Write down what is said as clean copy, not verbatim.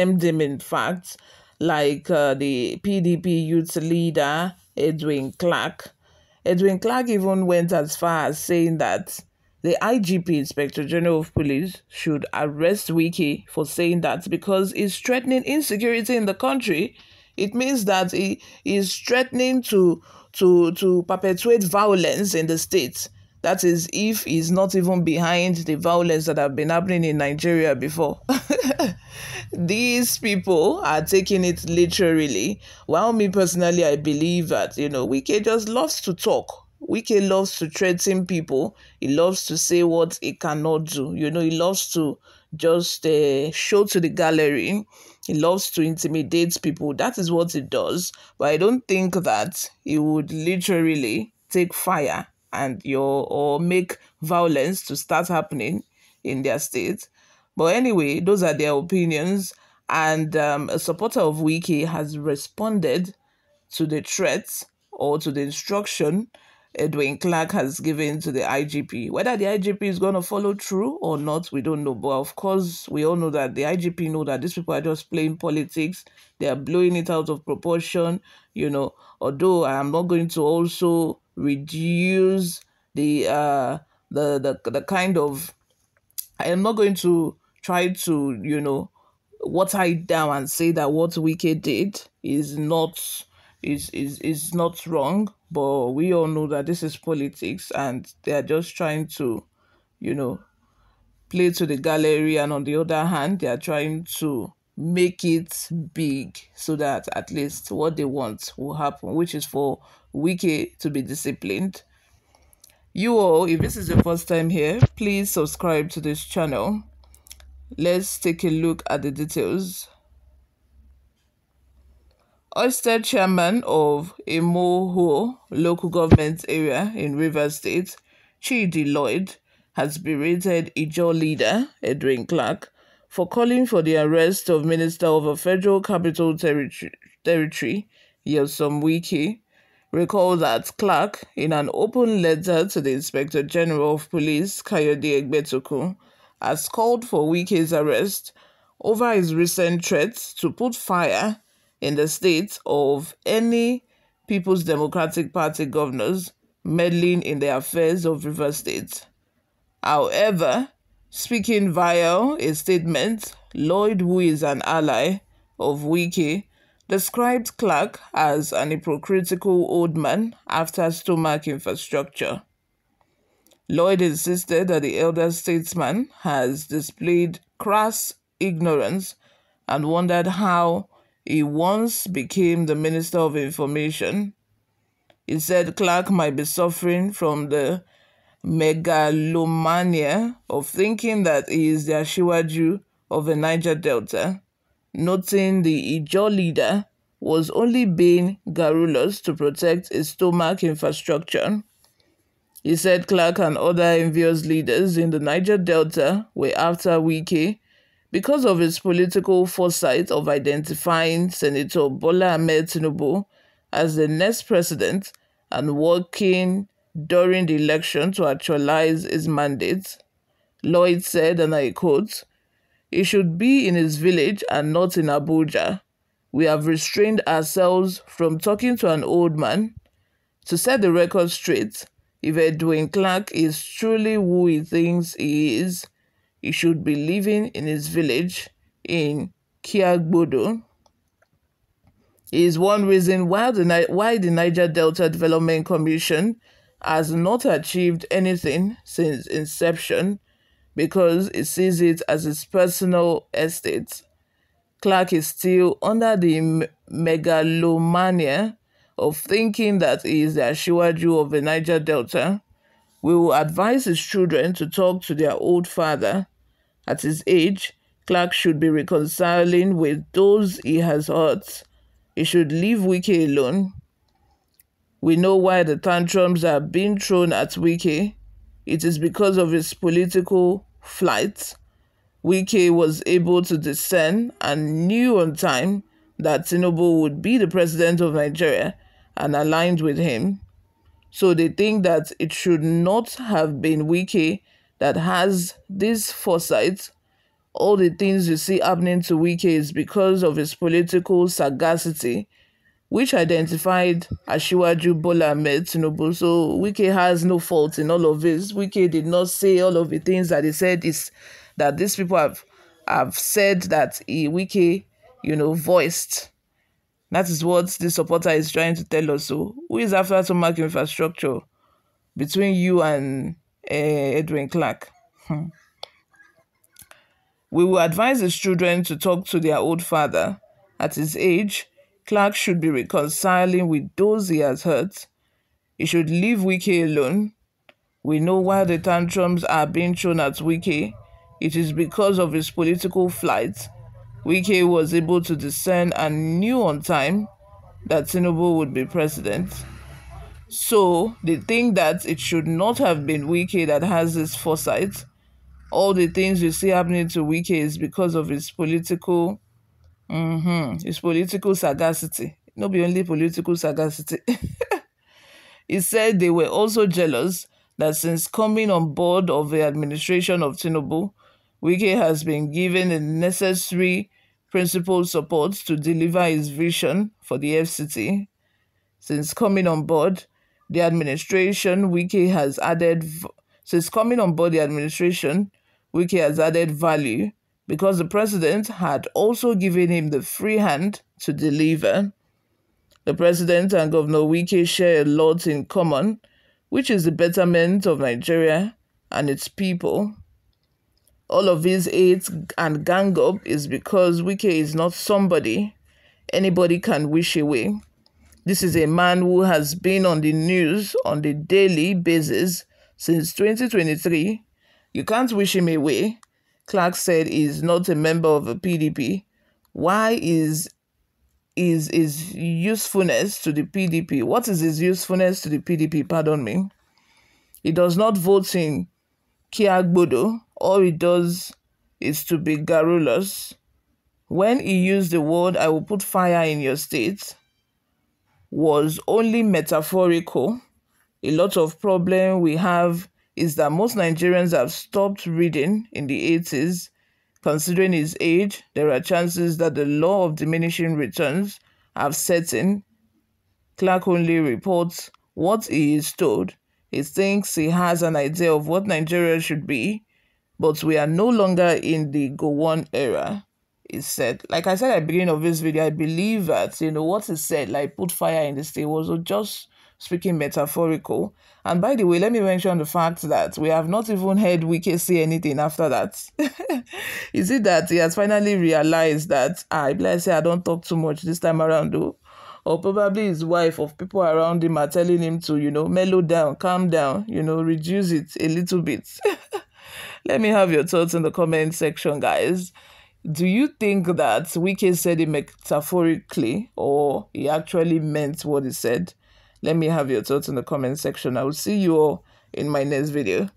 condemned him, in fact, like the PDP youth leader, Edwin Clark. Edwin Clark even went as far as saying that the IGP, Inspector General of Police, should arrest Wike for saying that because he's threatening insecurity in the country. It means that he is threatening to perpetuate violence in the state. That is, if he's not even behind the violence that have been happening in Nigeria before. These people are taking it literally. While me personally, I believe that, Wike just loves to talk. Wike loves to threaten people. He loves to say what he cannot do. He loves to just show to the gallery. He loves to intimidate people. That is what he does. But I don't think that he would literally take fire and or make violence to start happening in their state. But anyway, those are their opinions. And a supporter of Wike has responded to the threats or to the instruction Edwin Clark has given to the IGP. Whether the IGP is going to follow through or not, we don't know. But of course, we all know that the IGP know that these people are just playing politics. They are blowing it out of proportion, although I am not going to also reduce the kind of, I am not going to try to, water it down and say that what Wike did is not wrong, but we all know that this is politics and they are just trying to, play to the gallery, and on the other hand, they are trying to make it big so that at least what they want will happen, which is for Wike to be disciplined. You all, if this is your first time here, please subscribe to this channel. Let's take a look at the details. Oyster chairman of Emoho local government area in Rivers State, Chidi Lloyd, has berated Ijaw leader Edwin Clark for calling for the arrest of Minister of a Federal Capital Territory, Nyesom Wike. Recall that Clark, in an open letter to the Inspector General of Police, Kayode Egbetokun, has called for Wike's arrest over his recent threats to put fire in the state of any People's Democratic Party governors meddling in the affairs of Rivers State. However, speaking via a statement, Lloyd, who is an ally of Wike, described Clark as an hypocritical old man after stomach infrastructure. Lloyd insisted that the elder statesman has displayed crass ignorance and wondered how he once became the Minister of Information. He said Clark might be suffering from the megalomania of thinking that he is the Asiwaju of the Niger Delta, noting the Ijaw leader was only being garrulous to protect his stomach infrastructure. He said Clark and other envious leaders in the Niger Delta were after Wike because of his political foresight of identifying Senator Bola Ahmed Tinubu as the next president and working during the election to actualize his mandate. Lloyd said, and I quote, "He should be in his village and not in Abuja. We have restrained ourselves from talking to an old man. To set the record straight, if Edwin Clark is truly who he thinks he is, he should be living in his village in Kiagbodo. It is one reason why the Niger Delta Development Commission has not achieved anything since inception, because it sees it as his personal estate. Clark is still under the megalomania of thinking that he is the Asiwaju of the Niger Delta. We will advise his children to talk to their old father. At his age, Clark should be reconciling with those he has hurt. He should leave Wike alone. We know why the tantrums are being thrown at Wike. It is because of his political flight. Wike was able to discern and knew on time that Tinubu would be the president of Nigeria and aligned with him. So they think that it should not have been Wike that has this foresight All the things you see happening to Wike is because of his political sagacity, which identified Asiwaju Bola Ahmed Tinubu. So Wike has no fault in all of this. Wike did not say all of the things that he said is that these people have said that Wike, voiced. That is what the supporter is trying to tell us. So who is after Tomac infrastructure between you and Edwin Clark? We will advise his children to talk to their old father. At his age, Clark should be reconciling with those he has hurt. He should leave Wike alone. We know why the tantrums are being thrown at Wike. It is because of his political flight. Wike was able to discern and knew on time that Tinubu would be president. So they think that it should not have been Wike that has this foresight. All the things you see happening to Wike is because of his political sagacity. Not be only political sagacity. He said they were also jealous that since coming on board of the administration of Tinubu, Wike has been given the necessary principled support to deliver his vision for the FCT. Since coming on board the administration, Wike has added value because the president had also given him the free hand to deliver. The president and Governor Wike share a lot in common, which is the betterment of Nigeria and its people. All of his hate and gang up is because Wike is not somebody anybody can wish away. This is a man who has been on the news on a daily basis since 2023. You can't wish him away. Clark said he is not a member of the PDP. Why is his usefulness to the PDP? What is his usefulness to the PDP? Pardon me. He does not vote in Kiagbodo. All he does is to be garrulous. When he used the word, "I will put fire in your state," was only metaphorical. A lot of problem we have is that most Nigerians have stopped reading in the 80s. Considering his age, there are chances that the law of diminishing returns have set in. Clark only reports what he is told. He thinks he has an idea of what Nigeria should be, but we are no longer in the Gowon era, he said. Like I said at the beginning of this video, I believe that, what he said, like put fire in the state, was just speaking metaphorical. And by the way, let me mention the fact that we have not even heard Wike say anything after that. Is it that he has finally realized that, I don't talk too much this time around, though? Or probably his wife or people around him are telling him to, mellow down, calm down, reduce it a little bit. Let me have your thoughts in the comment section, guys. Do you think that Wike said it metaphorically or he actually meant what he said? Let me have your thoughts in the comment section. I will see you all in my next video.